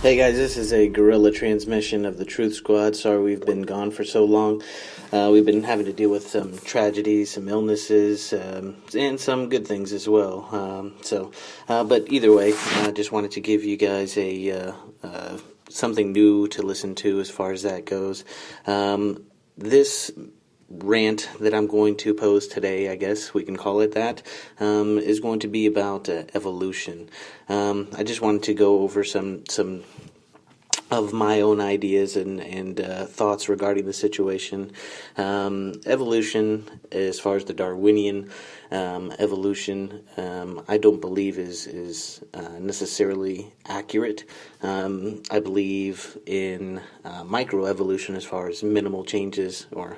Hey guys, this is a guerrilla transmission of the Truth Squad. Sorry we've been gone for so long. We've been having to deal with some tragedies, some illnesses, and some good things as well. But either way, I just wanted to give you guys a something new to listen to as far as that goes. This rant that I'm going to pose today, I guess we can call it that, is going to be about evolution. I just wanted to go over some of my own ideas and thoughts regarding the situation. Evolution, as far as the Darwinian evolution, I don't believe is necessarily accurate. I believe in microevolution as far as minimal changes or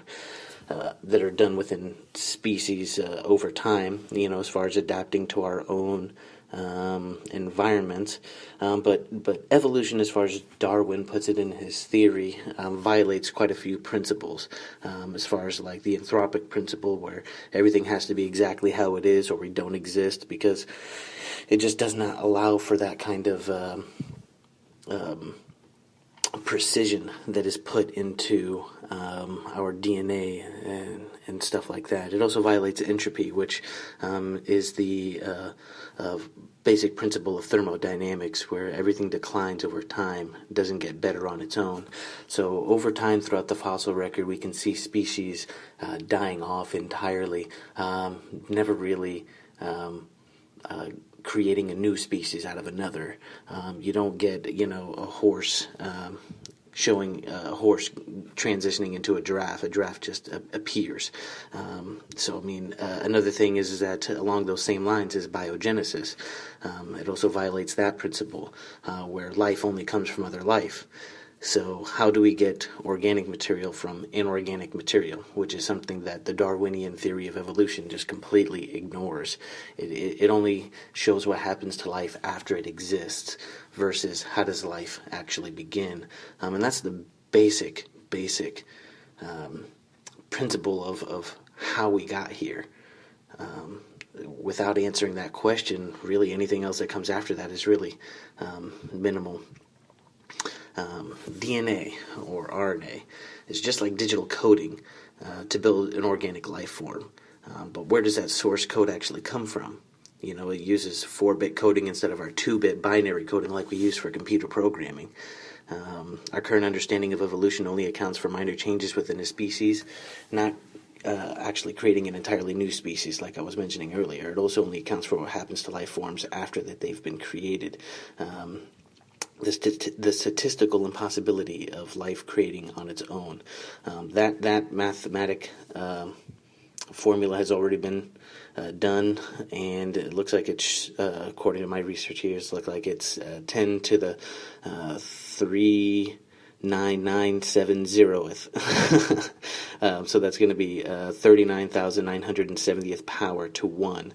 that are done within species over time, as far as adapting to our own environment. But evolution, as far as Darwin puts it in his theory, violates quite a few principles, as far as like the anthropic principle, where everything has to be exactly how it is or we don't exist, because it just does not allow for that kind of precision that is put into our DNA and stuff like that. It also violates entropy, which is the basic principle of thermodynamics, where everything declines over time, doesn't get better on its own. So over time, throughout the fossil record, we can see species dying off entirely, never really creating a new species out of another. You don't get, a horse showing a horse transitioning into a giraffe. A giraffe just appears. Another thing is that along those same lines is biogenesis. It also violates that principle, where life only comes from other life. So how do we get organic material from inorganic material, which is something that the Darwinian theory of evolution just completely ignores. It only shows what happens to life after it exists versus how does life actually begin. And that's the basic principle of how we got here. Without answering that question, really anything else that comes after that is really minimal. DNA or RNA is just like digital coding to build an organic life form. But where does that source code actually come from? It uses 4-bit coding instead of our 2-bit binary coding like we use for computer programming. Our current understanding of evolution only accounts for minor changes within a species, not actually creating an entirely new species like I was mentioning earlier. It also only accounts for what happens to life forms after that they've been created. The statistical impossibility of life creating on its own. That mathematic formula has already been done, and it looks like it's, according to my research here, it's 10 to the 39970th. So that's going to be 39,970th power to 1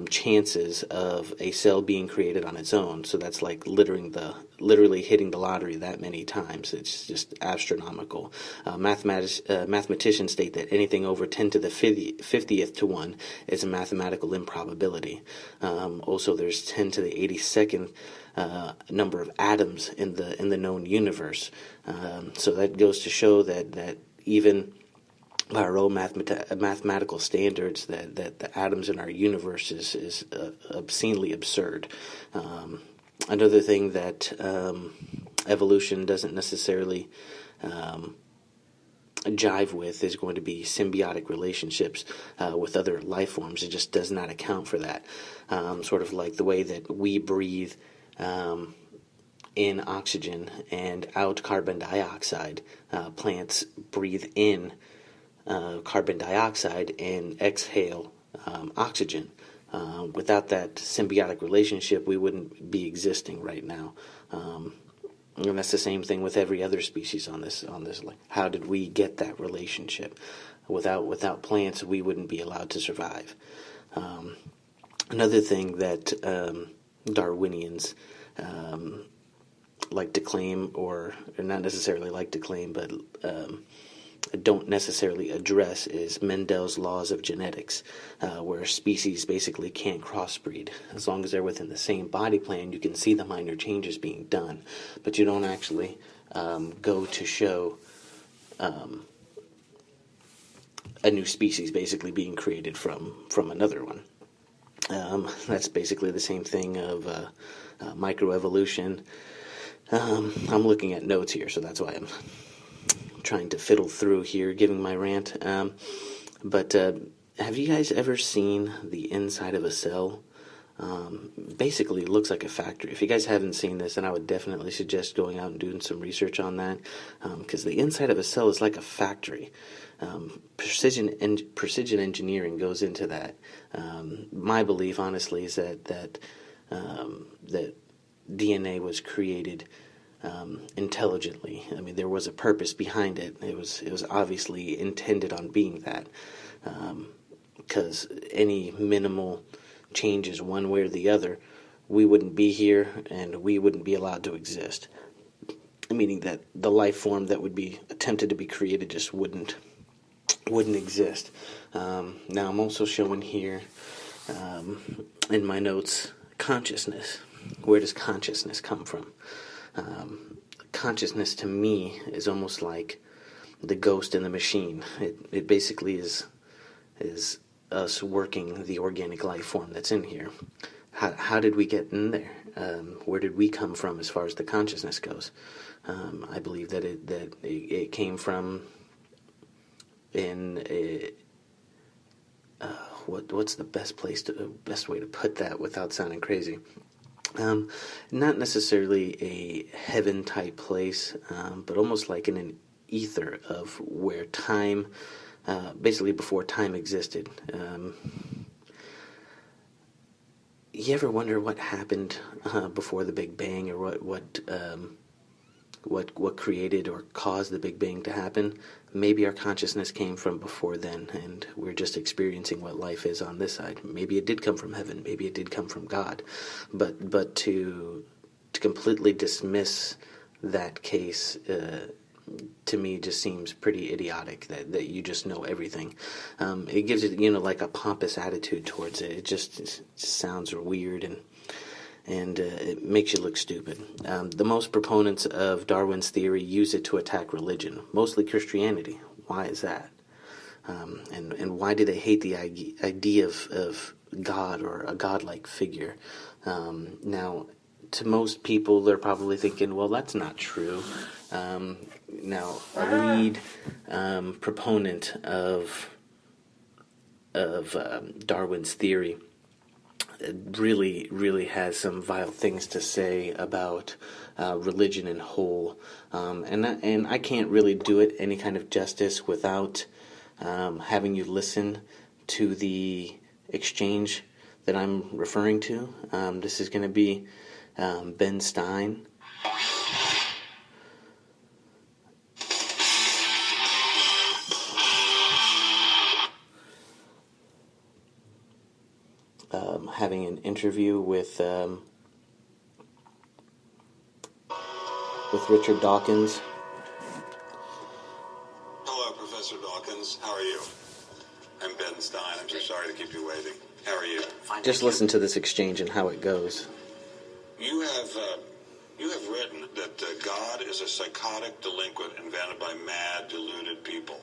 chances of a cell being created on its own. So that's like literally hitting the lottery that many times. It's just astronomical. Mathematicians state that anything over 10 to the 50th to 1 is a mathematical improbability. Also, there's 10 to the 82nd number of atoms in the known universe. So that goes to show that even by our own mathematical standards, that the atoms in our universe is obscenely absurd. Another thing that evolution doesn't necessarily jive with is going to be symbiotic relationships with other life forms. It just does not account for that. Sort of like the way that we breathe in oxygen and out carbon dioxide. Plants breathe in carbon dioxide and exhale oxygen. Without that symbiotic relationship, we wouldn't be existing right now. And that's the same thing with every other species on this. Like, how did we get that relationship? Without plants, we wouldn't be allowed to survive. Another thing that Darwinians like to claim, or not necessarily like to claim, but don't necessarily address is Mendel's laws of genetics, where species basically can't crossbreed. As long as they're within the same body plan, you can see the minor changes being done, but you don't actually go to show a new species basically being created from another one. That's basically the same thing of microevolution. I'm looking at notes here, so that's why I'm trying to fiddle through here, giving my rant. But have you guys ever seen the inside of a cell? Basically, it looks like a factory. If you guys haven't seen this, then I would definitely suggest going out and doing some research on that, because the inside of a cell is like a factory. Precision engineering goes into that. My belief, honestly, is that DNA was created intelligently. I mean, there was a purpose behind it. It was obviously intended on being that, because any minimal changes one way or the other, we wouldn't be here and we wouldn't be allowed to exist. Meaning that the life form that would be attempted to be created just wouldn't exist. Now I'm also showing here in my notes consciousness. Where does consciousness come from? Consciousness to me is almost like the ghost in the machine. It basically is us working the organic life form that's in here. How did we get in there? Where did we come from as far as the consciousness goes? I believe that it came from what's the best way to put that without sounding crazy? Not necessarily a heaven type place, but almost like in an ether of where time, basically before time existed. You ever wonder what happened before the Big Bang, or what created or caused the Big Bang to happen? Maybe our consciousness came from before then, and we're just experiencing what life is on this side. Maybe it did come from heaven. Maybe it did come from God. But to completely dismiss that case, to me, just seems pretty idiotic. That you just know everything. It gives it, like a pompous attitude towards it. It just sounds weird and it makes you look stupid. The most proponents of Darwin's theory use it to attack religion, mostly Christianity. Why is that? And why do they hate the idea of God or a godlike figure? Now, to most people, they're probably thinking, well, that's not true. Now, a lead proponent of Darwin's theory really has some vile things to say about religion in whole, and I can't really do it any kind of justice without having you listen to the exchange that I'm referring to. This is going to be Ben Stein. Having an interview with Richard Dawkins. Hello, Professor Dawkins. How are you? I'm Ben Stein. I'm so sorry to keep you waiting. How are you? Just listen to this exchange and how it goes. You have written that God is a psychotic delinquent invented by mad, deluded people.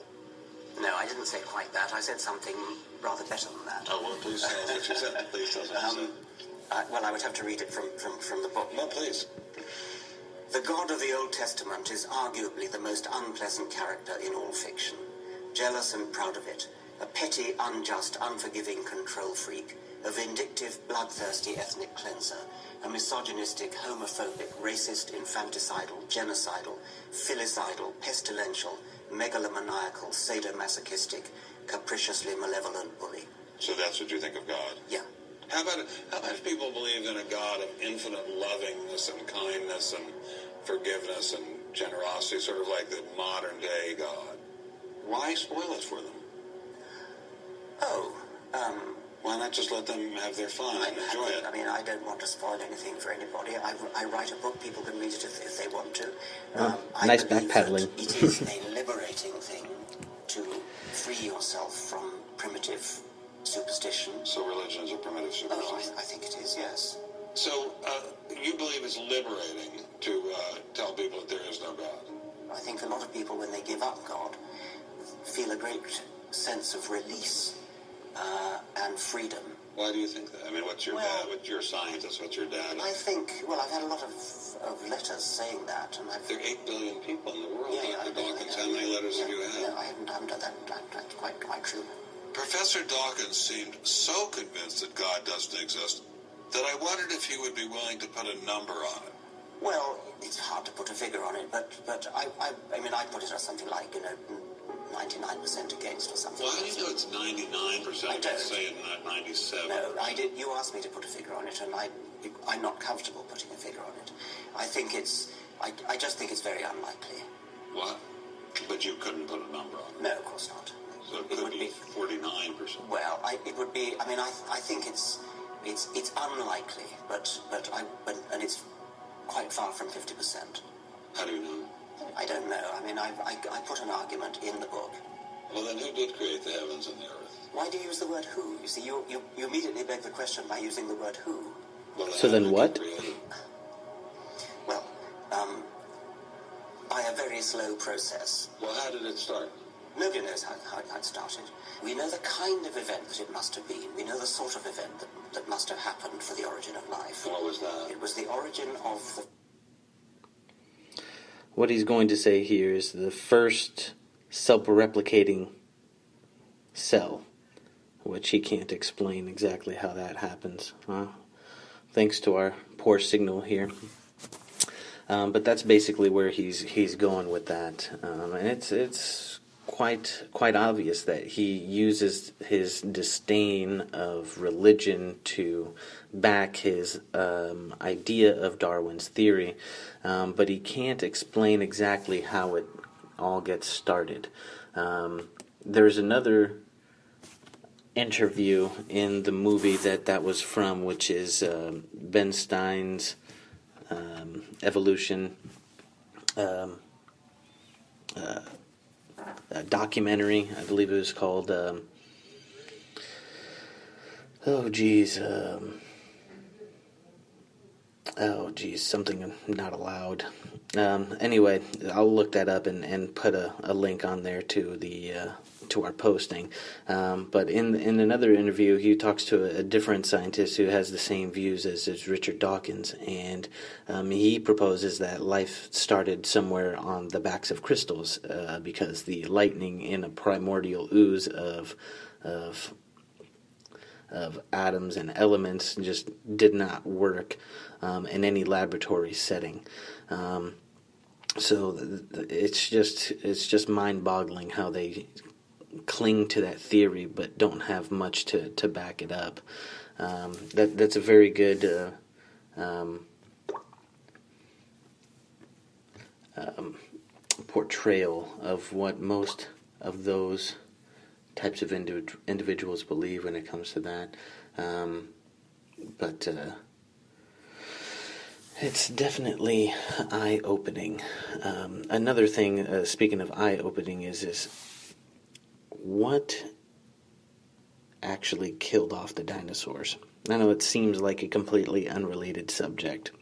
No, I didn't say quite that. I said something rather better than that. Oh, well, please tell us what you said. Please tell us what you said. Well, I would have to read it from the book. No, please. The God of the Old Testament is arguably the most unpleasant character in all fiction. Jealous and proud of it. A petty, unjust, unforgiving control freak. A vindictive, bloodthirsty ethnic cleanser. A misogynistic, homophobic, racist, infanticidal, genocidal, filicidal, pestilential, megalomaniacal, sadomasochistic, capriciously malevolent bully. So that's what you think of God? Yeah. How about if people believed in a God of infinite lovingness and kindness and forgiveness and generosity, sort of like the modern day God? Why spoil it for them? Why not just let them have their fun and enjoy it? I mean, I don't want to spoil anything for anybody. I write a book, people can read it if they want to. Nice backpedaling. It is a liberating thing to free yourself from primitive superstition. So religion is a primitive superstition? I think it is, yes. So you believe it's liberating to tell people that there is no God? I think a lot of people, when they give up God, feel a great sense of release and freedom. Why do you think that? I mean, what's your dad? What's your scientist? What's your dad? I think, I've had a lot of letters saying that, and there are 8 billion people in the world, Yeah, Dr. Dawkins. How many letters have you had? No, I haven't done that. That's quite true. Professor Dawkins seemed so convinced that God doesn't exist that I wondered if he would be willing to put a number on it. Well, it's hard to put a figure on it, but I mean, I put it as something like, 99% against or something. Well, how do you know it's 99%? I don't. Say it, not 97. No, I did. You asked me to put a figure on it, and I'm not comfortable putting a figure on it. I just think it's very unlikely. What? But you couldn't put a number on it? No, of course not. So it could be 49%. Well, it would be. I mean, I think it's unlikely, but it's quite far from 50%. How do you know? I don't know. I mean, I put an argument in the book. Well, then who did create the heavens and the earth? Why do you use the word who? You see, you immediately beg the question by using the word who. Well, So then what? Well, by a very slow process. Well, how did it start? Nobody knows how it started. We know the kind of event that it must have been. We know the sort of event that must have happened for the origin of life. What was that? It was the origin of the... What he's going to say here is the first self-replicating cell, which he can't explain exactly how that happens. Thanks to our poor signal here. But that's basically where he's going with that. And it's quite obvious that he uses his disdain of religion to back his idea of Darwin's theory, but he can't explain exactly how it all gets started. There's another interview in the movie that was from, which is Ben Stein's evolution documentary, I believe it was called. Something not allowed. Anyway, I'll look that up and put a link on there to the to our posting. But in another interview, he talks to a different scientist who has the same views as Richard Dawkins, and he proposes that life started somewhere on the backs of crystals because the lightning in a primordial ooze of atoms and elements just did not work in any laboratory setting. So it's just mind-boggling how they cling to that theory but don't have much to back it up. That's a very good portrayal of what most of those types of individuals believe when it comes to that. But it's definitely eye-opening. Another thing, speaking of eye-opening, is what actually killed off the dinosaurs. I know it seems like a completely unrelated subject,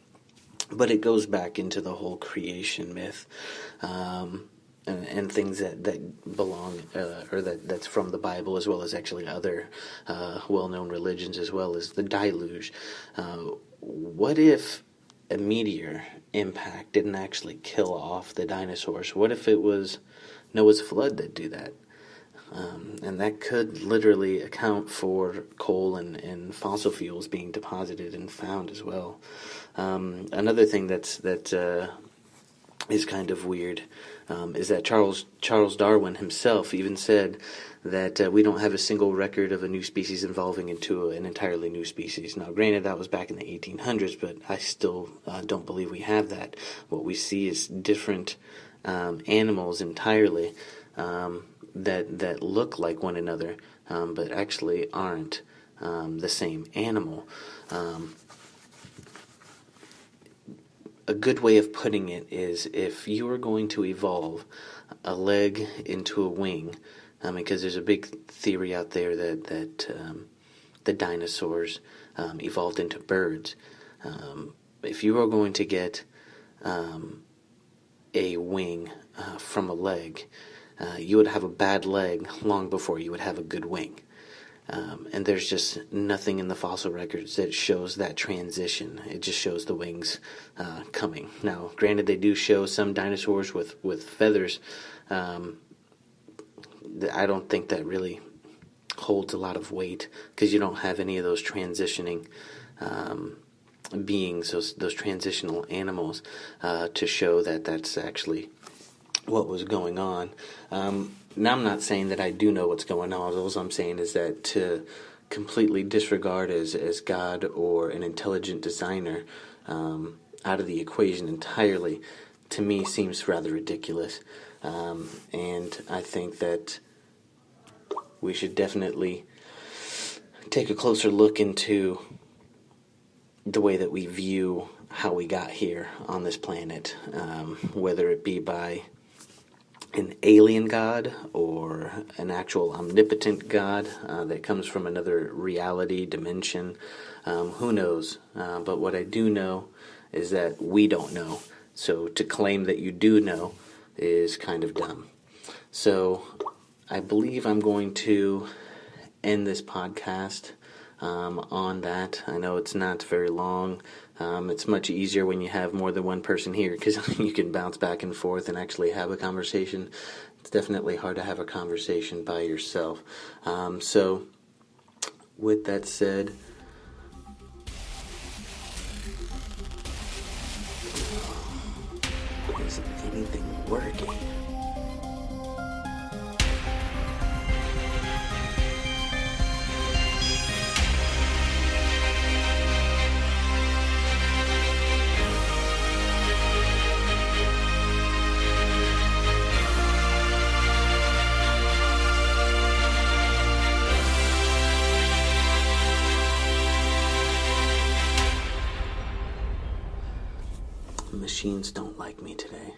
but it goes back into the whole creation myth. And things that belong, or that's from the Bible, as well as actually other well-known religions, as well as the deluge. What if a meteor impact didn't actually kill off the dinosaurs? What if it was Noah's flood that did that? And that could literally account for coal and fossil fuels being deposited and found as well. Another thing that is kind of weird is that Charles Darwin himself even said that we don't have a single record of a new species evolving into an entirely new species. Now, granted, that was back in the 1800s, but I still don't believe we have that. What we see is different animals entirely that look like one another, but actually aren't the same animal. A good way of putting it is, if you are going to evolve a leg into a wing, Because there's a big theory out there that the dinosaurs evolved into birds. If you are going to get a wing from a leg, you would have a bad leg long before you would have a good wing. And there's just nothing in the fossil records that shows that transition. It just shows the wings coming. Now, granted, they do show some dinosaurs with feathers. I don't think that really holds a lot of weight because you don't have any of those transitioning beings, those transitional animals, to show that that's actually what was going on. Now, I'm not saying that I do know what's going on. All I'm saying is that to completely disregard as God or an intelligent designer out of the equation entirely, to me, seems rather ridiculous. And I think that we should definitely take a closer look into the way that we view how we got here on this planet, whether it be by an alien god or an actual omnipotent god that comes from another reality dimension. Who knows? But what I do know is that we don't know. So to claim that you do know is kind of dumb. So I believe I'm going to end this podcast on that. I know it's not very long. It's much easier when you have more than one person here because you can bounce back and forth and actually have a conversation. It's definitely hard to have a conversation by yourself. So with that said, is anything working? Machines don't like me today.